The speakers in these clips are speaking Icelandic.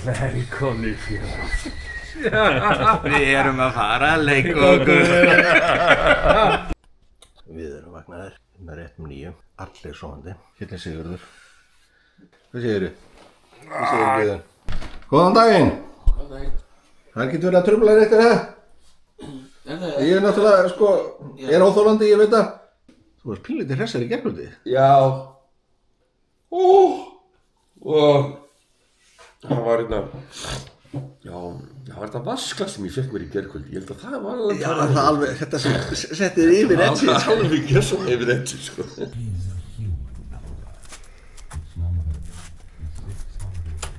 Velkomnir félag. Við erum að fara að leika okkur. Við erum vaknaðir með rétt 9, allir sofandi. Hérna Sigurður. Hvað segirðu? Hvað segirðu Guðjón? Góðan daginn! Góðan daginn. Það er ekki verið að trufla þér eftir það? Ég er náttúrulega, sko, ég er óþolandi, ég veit það. Þú varst pínlítið hressar í gærkvöldið. Já. Það var hérna, það var þetta vasklas sem ég fekk mér í gærkvöldi. Ég held að það var alveg... Já, það alveg, þetta settið yfir eddi. Það var alveg gerðsum yfir eddi, sko.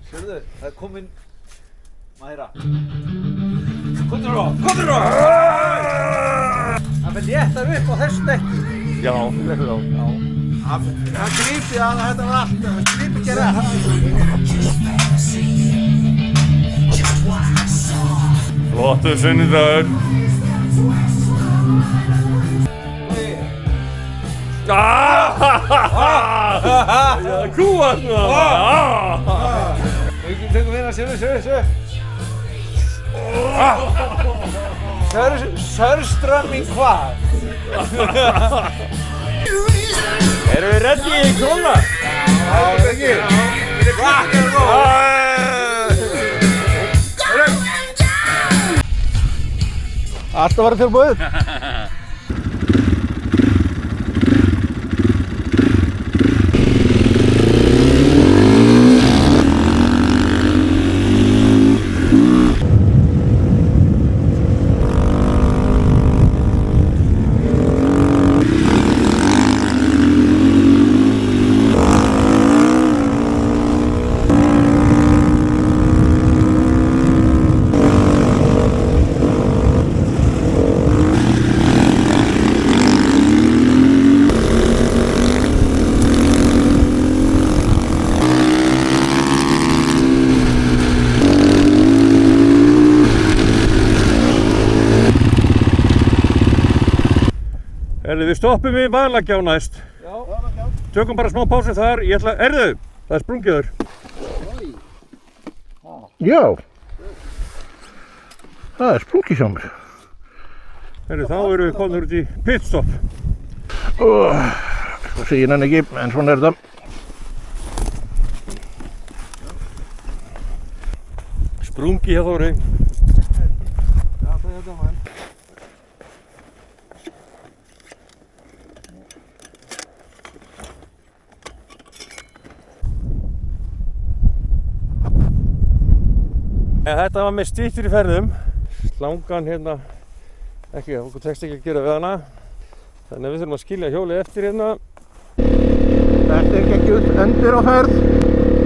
Sérðu, það er komin Mæra. Komdu nú! Það verður léttar upp á þessu dekki. Já, þetta þá. Já. Það grípi að þetta var allt, það grípi ekki að það. Flottur sunnudagur. Já, kúast nú það. Tökum við hérna, sérðu. Sörströmming hvað? Erum við reddi í króna? Já, ekki. Allt að vera tilbúið. Við stoppum við Valagjá næst. Já. Tökum bara smá pásu þar. Erðu, það er sprungiður. Já. Það er sprungið hjá mér. Þá erum við komin út í pitstop. Svo segir hann ekki, en svona er þetta. Sprungið hjá Þóri. Já, það er þetta mann. Þetta var með styttur í ferðum. Slangan hérna, okkur tekst ekki að gera við hana. Þannig að við þurfum að skilja hjólið eftir hérna. Þetta er geggjuð endur á ferð.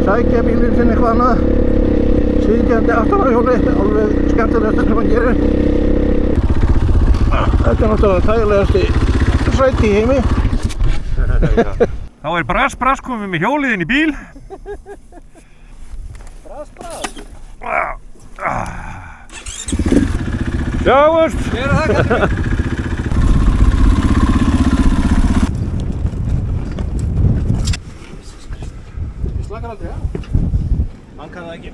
Sækja bílinn sinn eitthvað annað. Sitjandi aftan á hjóli, alveg skemmtilegast sem hann gerir. Þetta er náttúrulega þægilegasti sæti í heimi. Þá er brass komið með hjólið inn í bíl. Brass. Sjáumst! Gera það, kallið minn. Ég slakar aldrei á. Hann kann það ekki.